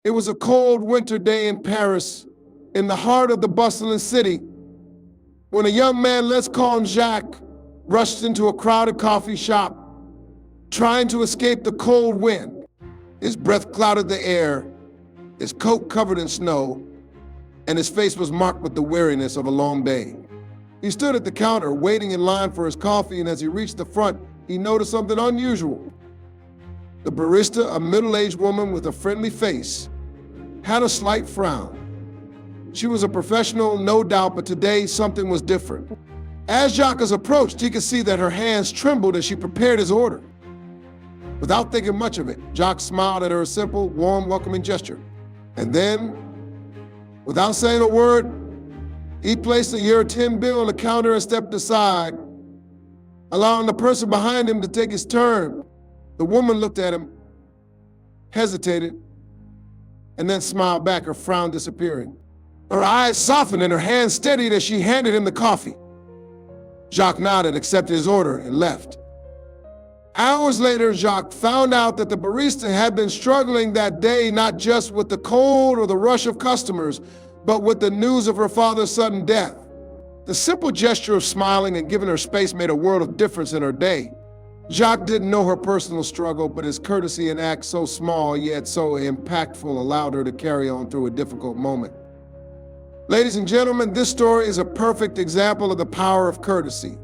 It was a cold winter day in Paris, in the heart of the bustling city, when a young man, let's call him Jacques, rushed into a crowded coffee shop, trying to escape the cold wind. His breath clouded the air, his coat covered in snow, and his face was marked with the weariness of a long day. He stood at the counter, waiting in line for his coffee, and as he reached the front, he noticed something unusual. The barista, a middle-aged woman with a friendly face, had a slight frown. She was a professional, no doubt, but today something was different. As Jacques approached, he could see that her hands trembled as she prepared his order. Without thinking much of it, Jacques smiled at her a simple, warm, welcoming gesture. And then, without saying a word, he placed a €10 bill on the counter and stepped aside, allowing the person behind him to take his turn. The woman looked at him, hesitated, and then smiled back, her frown disappearing. Her eyes softened and her hands steadied as she handed him the coffee. Jacques nodded, accepted his order, and left. Hours later, Jacques found out that the barista had been struggling that day not just with the cold or the rush of customers, but with the news of her father's sudden death. The simple gesture of smiling and giving her space made a world of difference in her day. Jacques didn't know her personal struggle, but his courtesy and act so small yet so impactful allowed her to carry on through a difficult moment. Ladies and gentlemen, this story is a perfect example of the power of courtesy.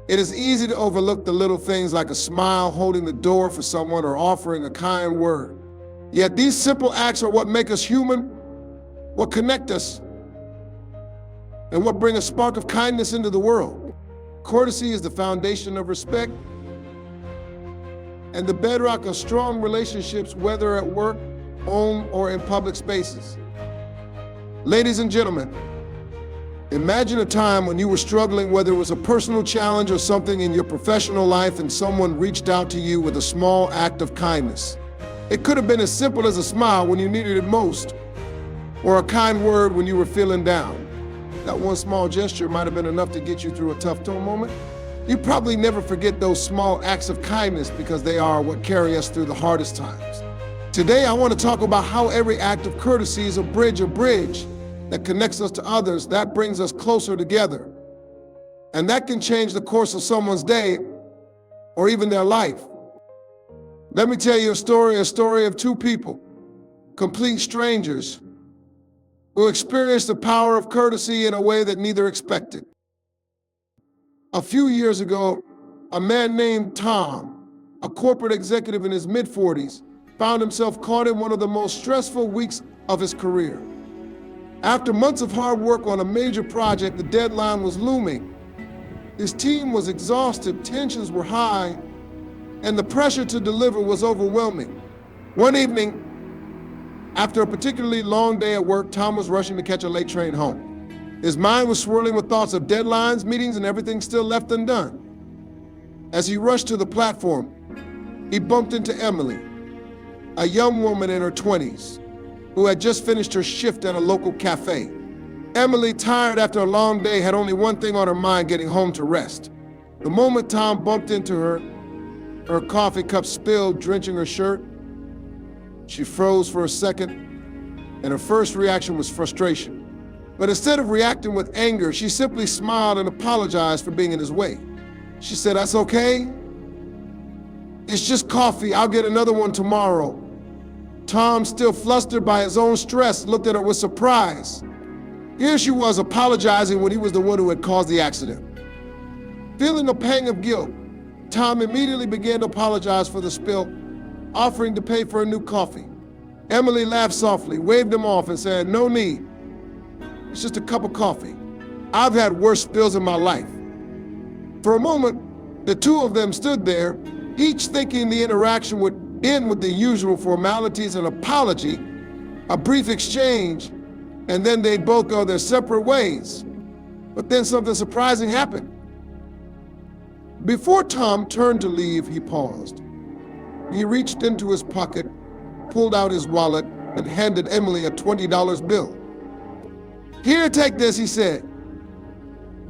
It is easy to overlook the little things like a smile, holding the door for someone, or offering a kind word. Yet these simple acts are what make us human, what connect us, and what bring a spark of kindness into the world. Courtesy is the foundation of respect and the bedrock of strong relationships, whether at work, home, or in public spaces. Ladies and gentlemen, imagine a time when you were struggling, whether it was a personal challenge or something in your professional life, and someone reached out to you with a small act of kindness. It could have been as simple as a smile when you needed it most, or a kind word when you were feeling down. That one small gesture might have been enough to get you through a tough moment. You probably never forget those small acts of kindness because they are what carry us through the hardest times. Today, I want to talk about how every act of courtesy is a bridge that connects us to others, that brings us closer together. And that can change the course of someone's day or even their life. Let me tell you a story of two people, complete strangers, who experienced the power of courtesy in a way that neither expected. A few years ago, a man named Tom, a corporate executive in his mid-40s, found himself caught in one of the most stressful weeks of his career. After months of hard work on a major project, the deadline was looming. His team was exhausted, tensions were high, and the pressure to deliver was overwhelming. One evening, after a particularly long day at work, Tom was rushing to catch a late train home. His mind was swirling with thoughts of deadlines, meetings, and everything still left undone. As he rushed to the platform, he bumped into Emily, a young woman in her 20s, who had just finished her shift at a local cafe. Emily, tired after a long day, had only one thing on her mind: getting home to rest. The moment Tom bumped into her, her coffee cup spilled, drenching her shirt. She froze for a second, and her first reaction was frustration. But instead of reacting with anger, she simply smiled and apologized for being in his way. She said, "That's okay. It's just coffee. I'll get another one tomorrow." Tom, still flustered by his own stress, looked at her with surprise. Here she was apologizing when he was the one who had caused the accident. Feeling a pang of guilt, Tom immediately began to apologize for the spill, offering to pay for a new coffee. Emily laughed softly, waved him off, and said, "No need. It's just a cup of coffee. I've had worse spills in my life." For a moment, the two of them stood there, each thinking the interaction would end with the usual formalities and apology, a brief exchange, and then they'd both go their separate ways. But then something surprising happened. Before Tom turned to leave, he paused. He reached into his pocket, pulled out his wallet, and handed Emily a $20 bill. "Here, take this," he said.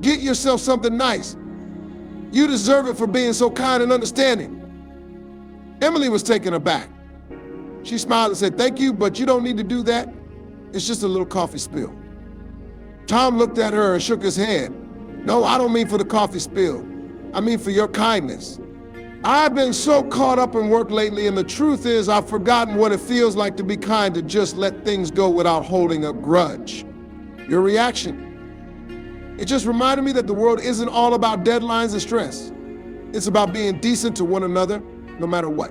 "Get yourself something nice. You deserve it for being so kind and understanding." Emily was taken aback. She smiled and said, "Thank you, but you don't need to do that. It's just a little coffee spill." Tom looked at her and shook his head. "No, I don't mean for the coffee spill. I mean for your kindness. I've been so caught up in work lately, and the truth is I've forgotten what it feels like to be kind, to just let things go without holding a grudge." Your reaction? It just reminded me that the world isn't all about deadlines and stress. It's about being decent to one another, no matter what.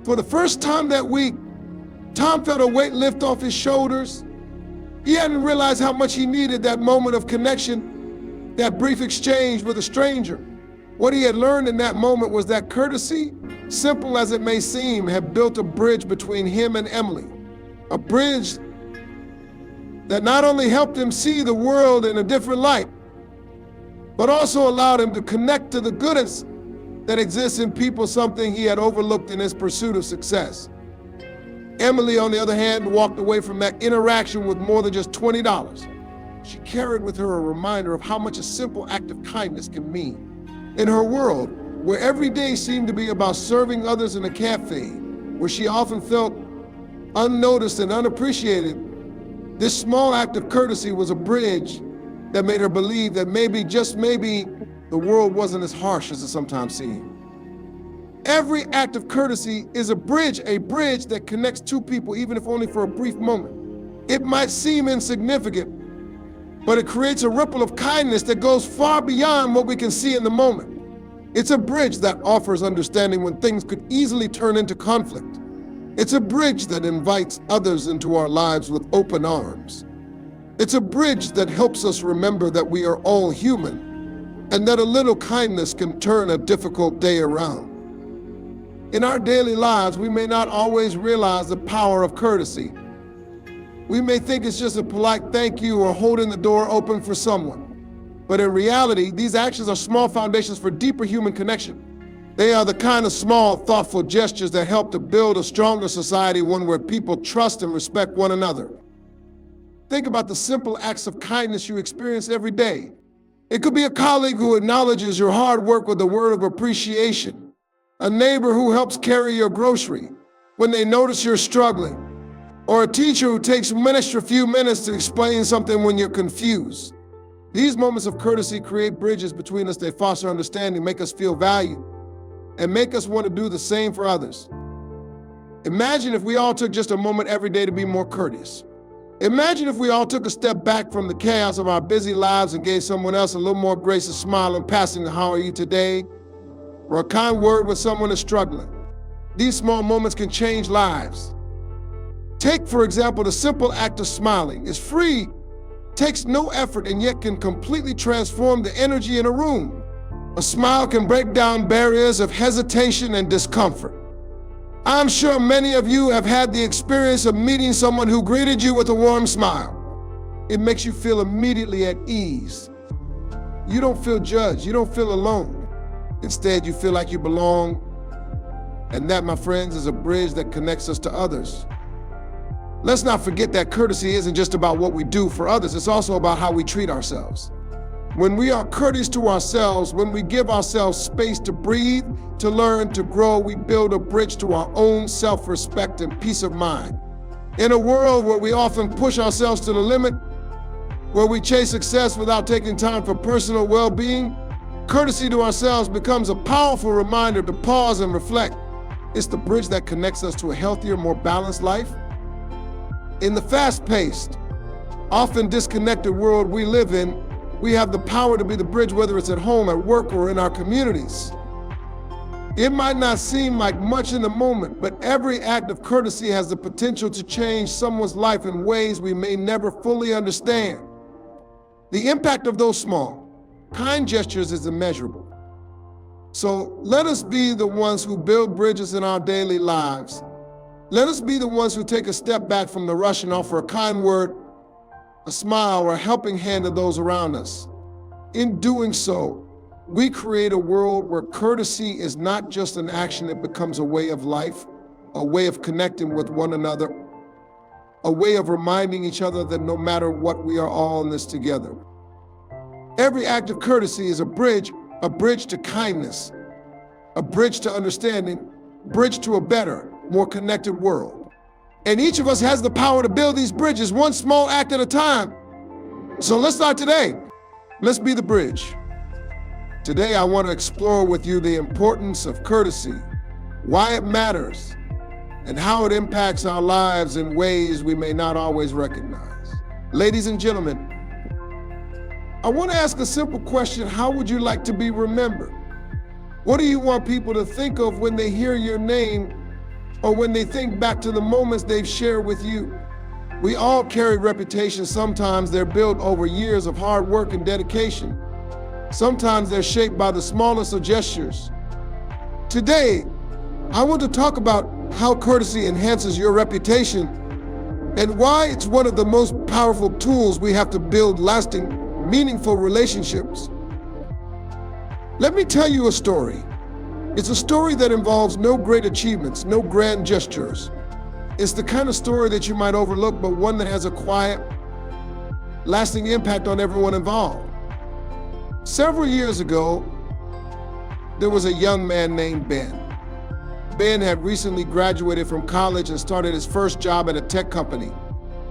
For the first time that week, Tom felt a weight lift off his shoulders. He hadn't realized how much he needed that moment of connection, that brief exchange with a stranger. What he had learned in that moment was that courtesy, simple as it may seem, had built a bridge between him and Emily. A bridge that not only helped him see the world in a different light, but also allowed him to connect to the goodness that exists in people, something he had overlooked in his pursuit of success. Emily, on the other hand, walked away from that interaction with more than just $20. She carried with her a reminder of how much a simple act of kindness can mean. In her world, where every day seemed to be about serving others in a cafe, where she often felt unnoticed and unappreciated, this small act of courtesy was a bridge that made her believe that maybe, just maybe, the world wasn't as harsh as it sometimes seemed. Every act of courtesy is a bridge that connects two people, even if only for a brief moment. It might seem insignificant, but it creates a ripple of kindness that goes far beyond what we can see in the moment. It's a bridge that offers understanding when things could easily turn into conflict. It's a bridge that invites others into our lives with open arms. It's a bridge that helps us remember that we are all human and that a little kindness can turn a difficult day around. In our daily lives, we may not always realize the power of courtesy. We may think it's just a polite thank you or holding the door open for someone. But in reality, these actions are small foundations for deeper human connection. They are the kind of small, thoughtful gestures that help to build a stronger society, one where people trust and respect one another. Think about the simple acts of kindness you experience every day. It could be a colleague who acknowledges your hard work with a word of appreciation, a neighbor who helps carry your grocery when they notice you're struggling, or a teacher who takes an extra few minutes to explain something when you're confused. These moments of courtesy create bridges between us that foster understanding, make us feel valued, and make us want to do the same for others. Imagine if we all took just a moment every day to be more courteous. Imagine if we all took a step back from the chaos of our busy lives and gave someone else a little more grace, a smile in passing, "How are you today?" or a kind word when someone is struggling. These small moments can change lives. Take, for example, the simple act of smiling. It's free, takes no effort, and yet can completely transform the energy in a room. A smile can break down barriers of hesitation and discomfort. I'm sure many of you have had the experience of meeting someone who greeted you with a warm smile. It makes you feel immediately at ease. You don't feel judged, you don't feel alone. Instead, you feel like you belong. And that, my friends, is a bridge that connects us to others. Let's not forget that courtesy isn't just about what we do for others, it's also about how we treat ourselves. When we are courteous to ourselves, when we give ourselves space to breathe, to learn, to grow, we build a bridge to our own self-respect and peace of mind. In a world where we often push ourselves to the limit, where we chase success without taking time for personal well-being, courtesy to ourselves becomes a powerful reminder to pause and reflect. It's the bridge that connects us to a healthier, more balanced life. In the fast-paced, often disconnected world we live in, we have the power to be the bridge, whether it's at home, at work, or in our communities. It might not seem like much in the moment, but every act of courtesy has the potential to change someone's life in ways we may never fully understand. The impact of those small, kind gestures is immeasurable. So let us be the ones who build bridges in our daily lives. Let us be the ones who take a step back from the rush and offer a kind word, a smile, or a helping hand to those around us. In doing so, we create a world where courtesy is not just an action, it becomes a way of life, a way of connecting with one another, a way of reminding each other that no matter what, we are all in this together. Every act of courtesy is a bridge to kindness, a bridge to understanding, bridge to a better, more connected world. And each of us has the power to build these bridges, one small act at a time. So let's start today. Let's be the bridge. Today, I want to explore with you the importance of courtesy, why it matters, and how it impacts our lives in ways we may not always recognize. Ladies and gentlemen, I want to ask a simple question. How would you like to be remembered? What do you want people to think of when they hear your name or when they think back to the moments they've shared with you? We all carry reputations. Sometimes they're built over years of hard work and dedication. Sometimes they're shaped by the smallest of gestures. Today, I want to talk about how courtesy enhances your reputation and why it's one of the most powerful tools we have to build lasting, meaningful relationships. Let me tell you a story. It's a story that involves no great achievements, no grand gestures. It's the kind of story that you might overlook, but one that has a quiet, lasting impact on everyone involved. Several years ago, there was a young man named Ben. Ben had recently graduated from college and started his first job at a tech company.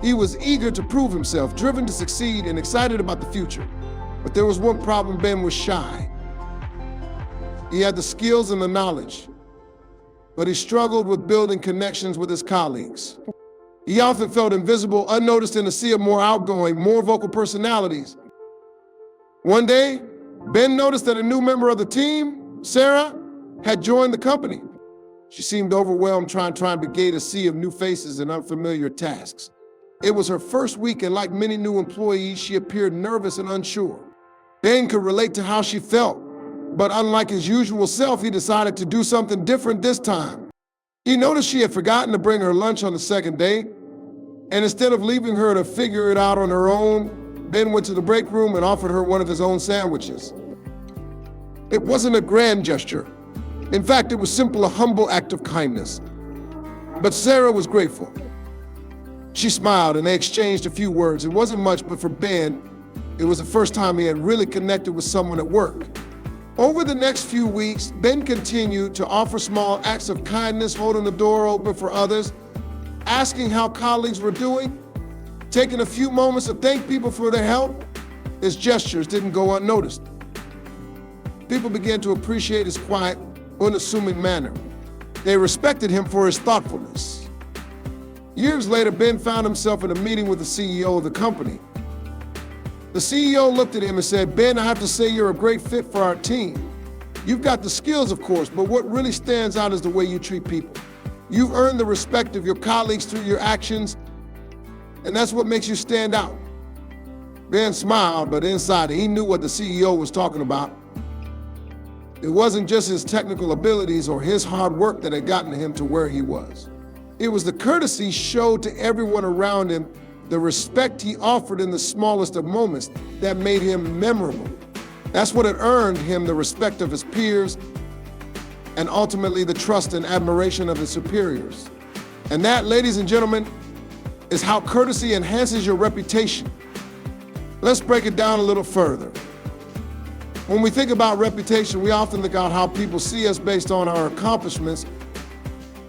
He was eager to prove himself, driven to succeed, and excited about the future. But there was one problem. Ben was shy. He had the skills and the knowledge, but he struggled with building connections with his colleagues. He often felt invisible, unnoticed in a sea of more outgoing, more vocal personalities. One day, Ben noticed that a new member of the team, Sarah, had joined the company. She seemed overwhelmed trying to navigate a sea of new faces and unfamiliar tasks. It was her first week, and like many new employees, she appeared nervous and unsure. Ben could relate to how she felt, but unlike his usual self, he decided to do something different this time. He noticed she had forgotten to bring her lunch on the second day, and instead of leaving her to figure it out on her own, Ben went to the break room and offered her one of his own sandwiches. It wasn't a grand gesture. In fact, it was simply a humble act of kindness. But Sarah was grateful. She smiled and they exchanged a few words. It wasn't much, but for Ben, it was the first time he had really connected with someone at work. Over the next few weeks, Ben continued to offer small acts of kindness, holding the door open for others, asking how colleagues were doing, taking a few moments to thank people for their help. His gestures didn't go unnoticed. People began to appreciate his quiet, unassuming manner. They respected him for his thoughtfulness. Years later, Ben found himself in a meeting with the CEO of the company. The CEO looked at him and said, "Ben, I have to say you're a great fit for our team. You've got the skills, of course, but what really stands out is the way you treat people. You've earned the respect of your colleagues through your actions, and that's what makes you stand out." Ben smiled, but inside he knew what the CEO was talking about. It wasn't just his technical abilities or his hard work that had gotten him to where he was. It was the courtesy showed to everyone around him, the respect he offered in the smallest of moments that made him memorable. That's what had earned him the respect of his peers and ultimately the trust and admiration of his superiors. And that, ladies and gentlemen, is how courtesy enhances your reputation. Let's break it down a little further. When we think about reputation, we often think about how people see us based on our accomplishments,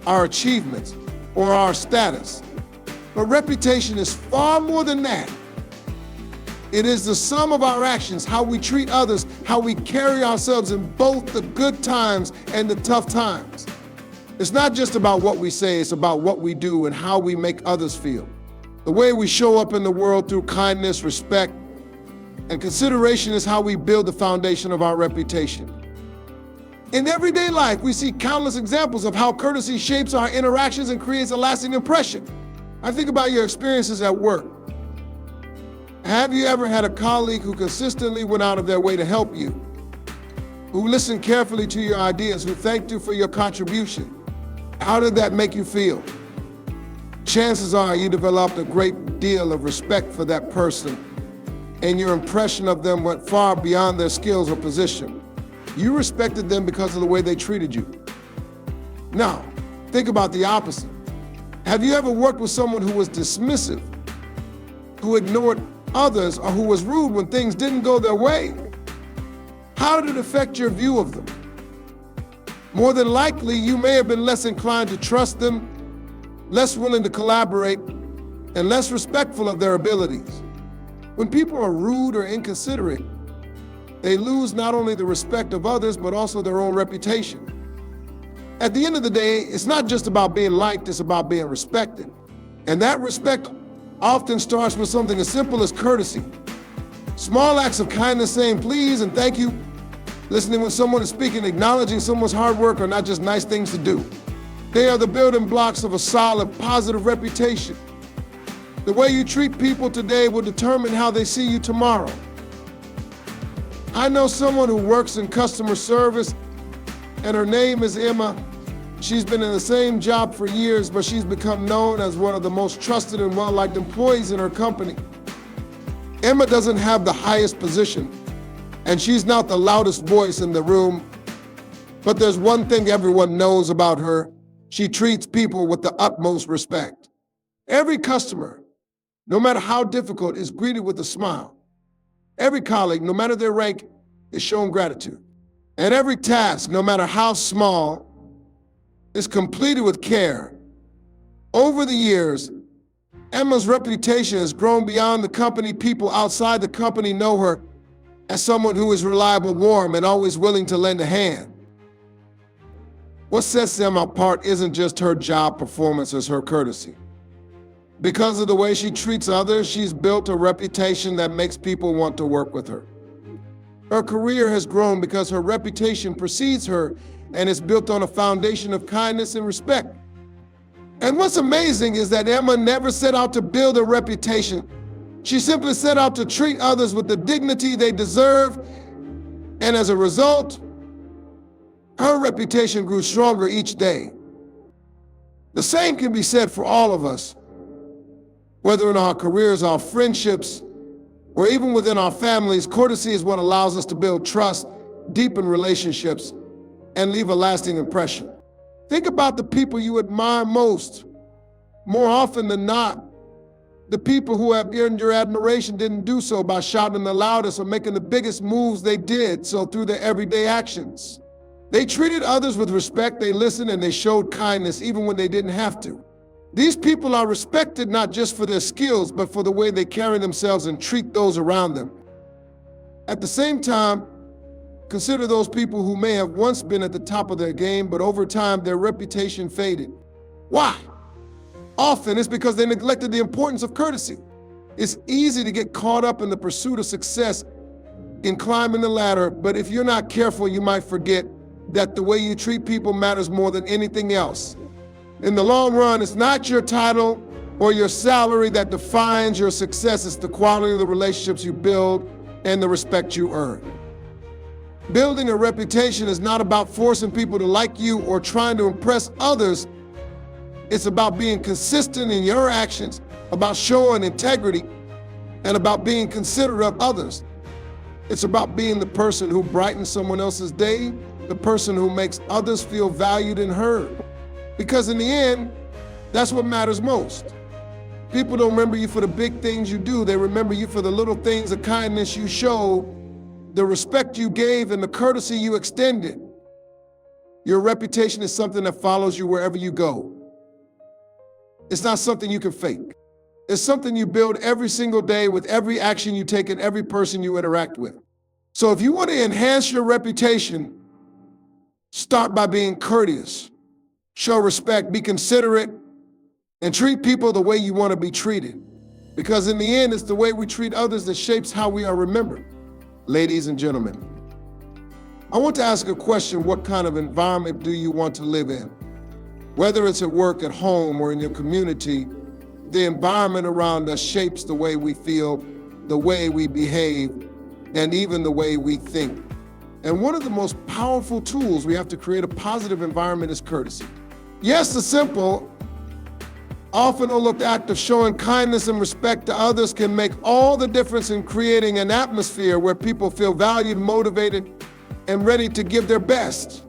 our achievements, or our status. But reputation is far more than that. It is the sum of our actions, how we treat others, how we carry ourselves in both the good times and the tough times. It's not just about what we say, it's about what we do and how we make others feel. The way we show up in the world through kindness, respect, and consideration is how we build the foundation of our reputation. In everyday life, we see countless examples of how courtesy shapes our interactions and creates a lasting impression. I think about your experiences at work. Have you ever had a colleague who consistently went out of their way to help you, who listened carefully to your ideas, who thanked you for your contribution? How did that make you feel? Chances are you developed a great deal of respect for that person, and your impression of them went far beyond their skills or position. You respected them because of the way they treated you. Now, think about the opposite. Have you ever worked with someone who was dismissive, who ignored others, or who was rude when things didn't go their way? How did it affect your view of them? More than likely, you may have been less inclined to trust them, less willing to collaborate, and less respectful of their abilities. When people are rude or inconsiderate, they lose not only the respect of others, but also their own reputation. At the end of the day, it's not just about being liked, it's about being respected. And that respect often starts with something as simple as courtesy. Small acts of kindness, saying please and thank you, listening when someone is speaking, acknowledging someone's hard work are not just nice things to do. They are the building blocks of a solid, positive reputation. The way you treat people today will determine how they see you tomorrow. I know someone who works in customer service, and her name is Emma. She's been in the same job for years, but she's become known as one of the most trusted and well-liked employees in her company. Emma doesn't have the highest position, and she's not the loudest voice in the room, but there's one thing everyone knows about her. She treats people with the utmost respect. Every customer, no matter how difficult, is greeted with a smile. Every colleague, no matter their rank, is shown gratitude. And every task, no matter how small, is completed with care. Over the years, Emma's reputation has grown beyond the company. People outside the company know her as someone who is reliable, warm, and always willing to lend a hand. What sets Emma apart isn't just her job performance, it's her courtesy. Because of the way she treats others, she's built a reputation that makes people want to work with her. Her career has grown because her reputation precedes her and is built on a foundation of kindness and respect. And what's amazing is that Emma never set out to build a reputation. She simply set out to treat others with the dignity they deserve, and as a result, her reputation grew stronger each day. The same can be said for all of us. Whether in our careers, our friendships, or even within our families, courtesy is what allows us to build trust, deepen relationships, and leave a lasting impression. Think about the people you admire most. More often than not, the people who have earned your admiration didn't do so by shouting the loudest or making the biggest moves. They did so through their everyday actions. They treated others with respect, they listened, and they showed kindness even when they didn't have to. These people are respected not just for their skills, but for the way they carry themselves and treat those around them. At the same time, consider those people who may have once been at the top of their game, but over time their reputation faded. Why? Often it's because they neglected the importance of courtesy. It's easy to get caught up in the pursuit of success in climbing the ladder, but if you're not careful, you might forget that the way you treat people matters more than anything else. In the long run, it's not your title or your salary that defines your success. It's the quality of the relationships you build and the respect you earn. Building a reputation is not about forcing people to like you or trying to impress others. It's about being consistent in your actions, about showing integrity, and about being considerate of others. It's about being the person who brightens someone else's day, the person who makes others feel valued and heard. Because in the end, that's what matters most. People don't remember you for the big things you do. They remember you for the little things of kindness you showed, the respect you gave, and the courtesy you extended. Your reputation is something that follows you wherever you go. It's not something you can fake. It's something you build every single day with every action you take and every person you interact with. So if you want to enhance your reputation, start by being courteous. Show respect, be considerate, and treat people the way you want to be treated. Because in the end, it's the way we treat others that shapes how we are remembered. Ladies and gentlemen, I want to ask a question. What kind of environment do you want to live in? Whether it's at work, at home, or in your community, the environment around us shapes the way we feel, the way we behave, and even the way we think. And one of the most powerful tools we have to create a positive environment is courtesy. Yes, the simple, often overlooked act of showing kindness and respect to others can make all the difference in creating an atmosphere where people feel valued, motivated, and ready to give their best.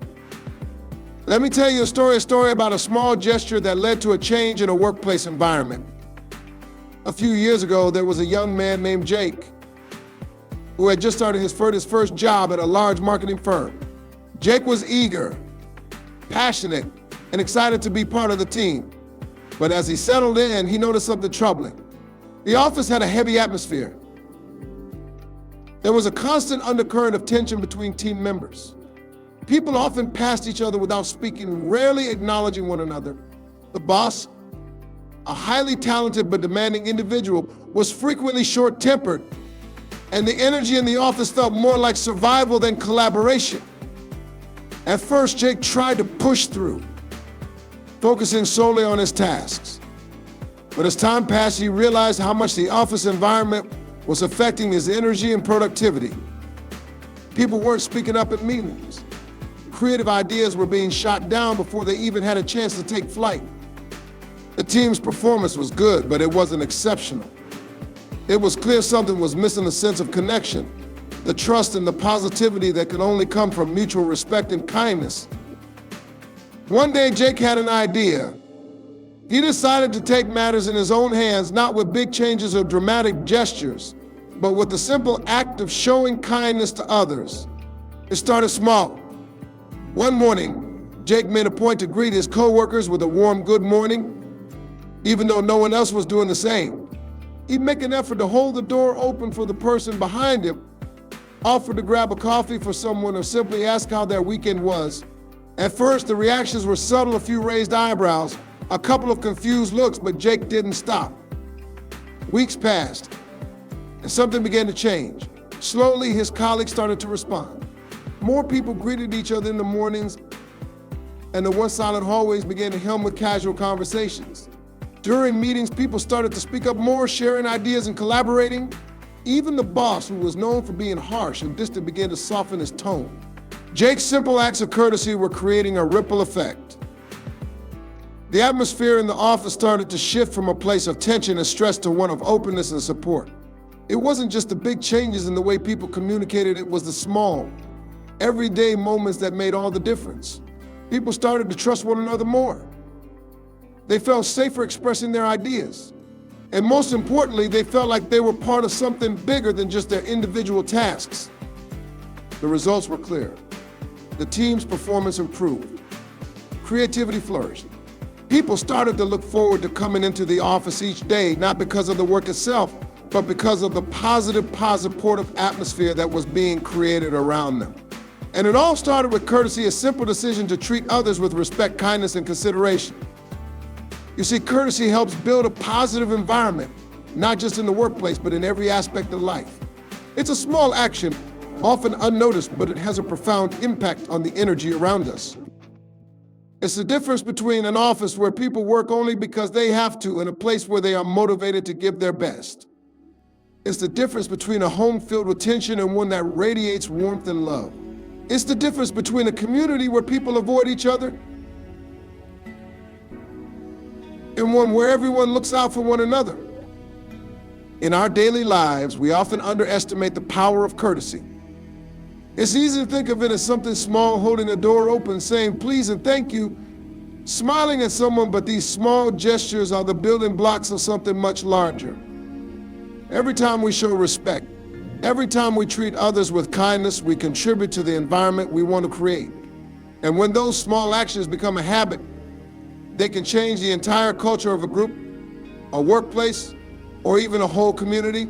Let me tell you a story about a small gesture that led to a change in a workplace environment. A few years ago, there was a young man named Jake who had just started his first job at a large marketing firm. Jake was eager, passionate, and excited to be part of the team. But as he settled in, he noticed something troubling. The office had a heavy atmosphere. There was a constant undercurrent of tension between team members. People often passed each other without speaking, rarely acknowledging one another. The boss, a highly talented but demanding individual, was frequently short-tempered, and the energy in the office felt more like survival than collaboration. At first, Jake tried to push through, focusing solely on his tasks. But as time passed, he realized how much the office environment was affecting his energy and productivity. People weren't speaking up at meetings. Creative ideas were being shot down before they even had a chance to take flight. The team's performance was good, but it wasn't exceptional. It was clear something was missing: a sense of connection, the trust and the positivity that could only come from mutual respect and kindness. One day, Jake had an idea. He decided to take matters in his own hands, not with big changes or dramatic gestures, but with the simple act of showing kindness to others. It started small. One morning, Jake made a point to greet his coworkers with a warm good morning, even though no one else was doing the same. He'd make an effort to hold the door open for the person behind him, offer to grab a coffee for someone, or simply ask how their weekend was. At first, the reactions were subtle: a few raised eyebrows, a couple of confused looks, but Jake didn't stop. Weeks passed, and something began to change. Slowly, his colleagues started to respond. More people greeted each other in the mornings, and the once silent hallways began to hum with casual conversations. During meetings, people started to speak up more, sharing ideas and collaborating. Even the boss, who was known for being harsh and distant, began to soften his tone. Jake's simple acts of courtesy were creating a ripple effect. The atmosphere in the office started to shift from a place of tension and stress to one of openness and support. It wasn't just the big changes in the way people communicated, it was the small, everyday moments that made all the difference. People started to trust one another more. They felt safer expressing their ideas. And most importantly, they felt like they were part of something bigger than just their individual tasks. The results were clear. The team's performance improved. Creativity flourished. People started to look forward to coming into the office each day, not because of the work itself, but because of the positive, supportive atmosphere that was being created around them. And it all started with courtesy, a simple decision to treat others with respect, kindness, and consideration. You see, courtesy helps build a positive environment, not just in the workplace, but in every aspect of life. It's a small action, often unnoticed, but it has a profound impact on the energy around us. It's the difference between an office where people work only because they have to and a place where they are motivated to give their best. It's the difference between a home filled with tension and one that radiates warmth and love. It's the difference between a community where people avoid each other and one where everyone looks out for one another. In our daily lives, we often underestimate the power of courtesy. It's easy to think of it as something small, holding the door open, saying please and thank you, smiling at someone, but these small gestures are the building blocks of something much larger. Every time we show respect, every time we treat others with kindness, we contribute to the environment we want to create. And when those small actions become a habit, they can change the entire culture of a group, a workplace, or even a whole community.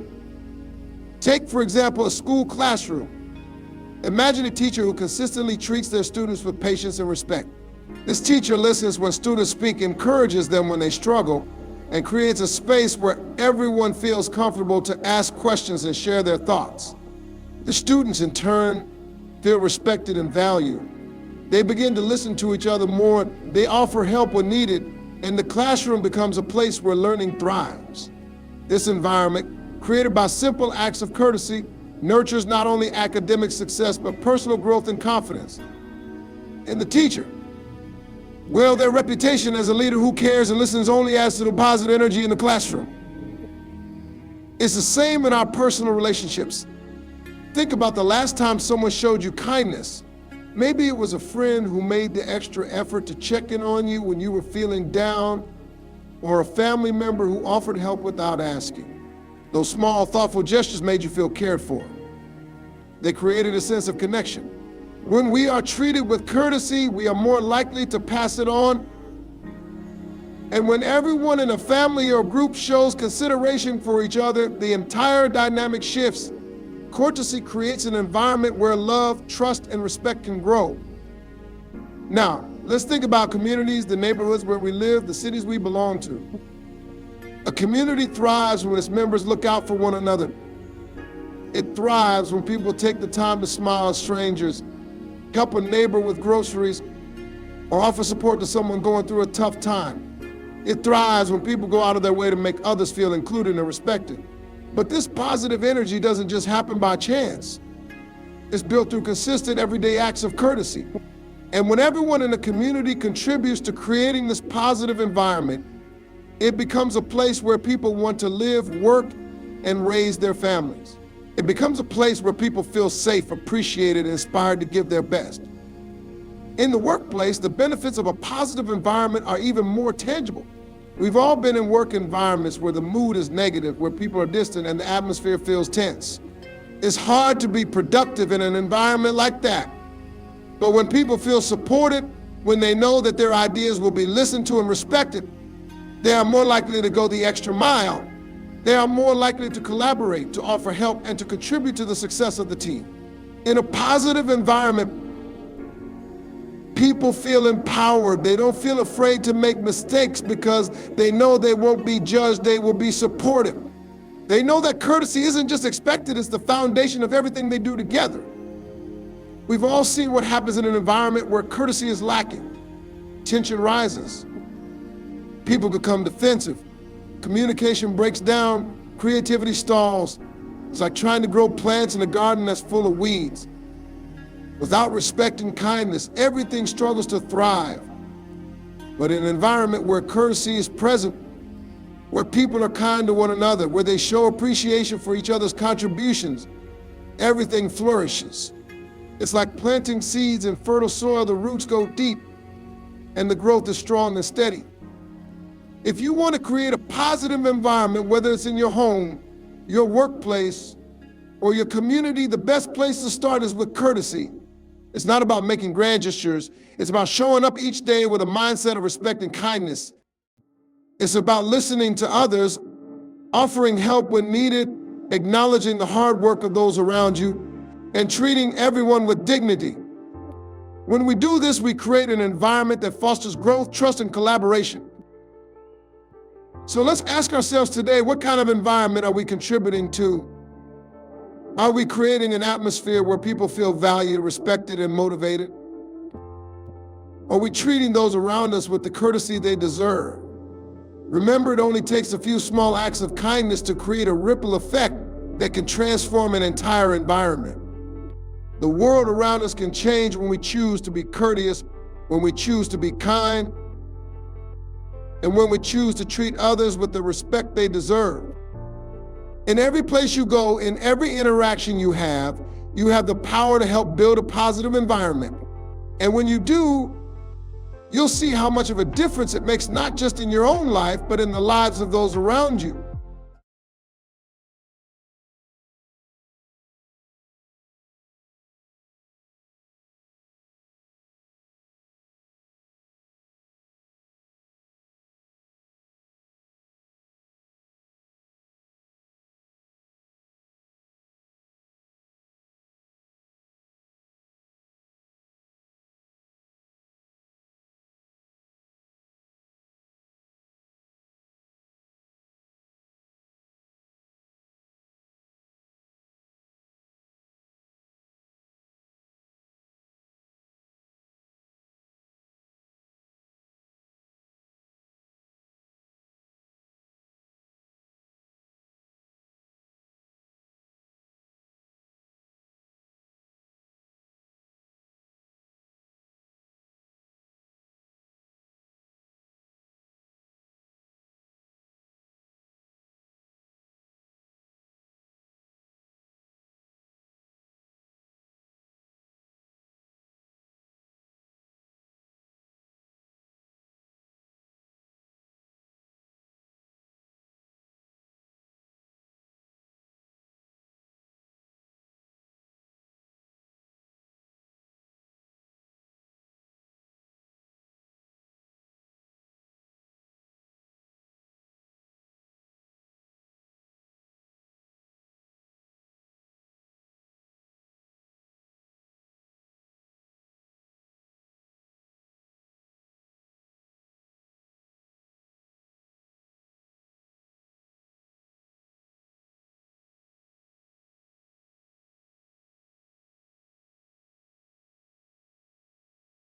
Take, for example, a school classroom. Imagine a teacher who consistently treats their students with patience and respect. This teacher listens when students speak, encourages them when they struggle, and creates a space where everyone feels comfortable to ask questions and share their thoughts. The students, in turn, feel respected and valued. They begin to listen to each other more, they offer help when needed, and the classroom becomes a place where learning thrives. This environment, created by simple acts of courtesy, nurtures not only academic success, but personal growth and confidence. And the teacher, well, their reputation as a leader who cares and listens only adds to the positive energy in the classroom. It's the same in our personal relationships. Think about the last time someone showed you kindness. Maybe it was a friend who made the extra effort to check in on you when you were feeling down, or a family member who offered help without asking. Those small, thoughtful gestures made you feel cared for. They created a sense of connection. When we are treated with courtesy, we are more likely to pass it on. And when everyone in a family or group shows consideration for each other, the entire dynamic shifts. Courtesy creates an environment where love, trust, and respect can grow. Now, let's think about communities, the neighborhoods where we live, the cities we belong to. A community thrives when its members look out for one another. It thrives when people take the time to smile at strangers, help a neighbor with groceries, or offer support to someone going through a tough time. It thrives when people go out of their way to make others feel included and respected. But this positive energy doesn't just happen by chance. It's built through consistent everyday acts of courtesy. And when everyone in the community contributes to creating this positive environment, it becomes a place where people want to live, work, and raise their families. It becomes a place where people feel safe, appreciated, and inspired to give their best. In the workplace, the benefits of a positive environment are even more tangible. We've all been in work environments where the mood is negative, where people are distant and the atmosphere feels tense. It's hard to be productive in an environment like that. But when people feel supported, when they know that their ideas will be listened to and respected, they are more likely to go the extra mile. They are more likely to collaborate, to offer help, and to contribute to the success of the team. In a positive environment, people feel empowered. They don't feel afraid to make mistakes because they know they won't be judged, they will be supported. They know that courtesy isn't just expected, it's the foundation of everything they do together. We've all seen what happens in an environment where courtesy is lacking. Tension rises. People become defensive. Communication breaks down, creativity stalls. It's like trying to grow plants in a garden that's full of weeds. Without respect and kindness, everything struggles to thrive. But in an environment where courtesy is present, where people are kind to one another, where they show appreciation for each other's contributions, everything flourishes. It's like planting seeds in fertile soil. The roots go deep and the growth is strong and steady. If you want to create a positive environment, whether it's in your home, your workplace, or your community, the best place to start is with courtesy. It's not about making grand gestures. It's about showing up each day with a mindset of respect and kindness. It's about listening to others, offering help when needed, acknowledging the hard work of those around you, and treating everyone with dignity. When we do this, we create an environment that fosters growth, trust, and collaboration. So let's ask ourselves today, what kind of environment are we contributing to? Are we creating an atmosphere where people feel valued, respected, and motivated? Are we treating those around us with the courtesy they deserve? Remember, it only takes a few small acts of kindness to create a ripple effect that can transform an entire environment. The world around us can change when we choose to be courteous, when we choose to be kind, and when we choose to treat others with the respect they deserve. In every place you go, in every interaction you have the power to help build a positive environment. And when you do, you'll see how much of a difference it makes, not just in your own life, but in the lives of those around you.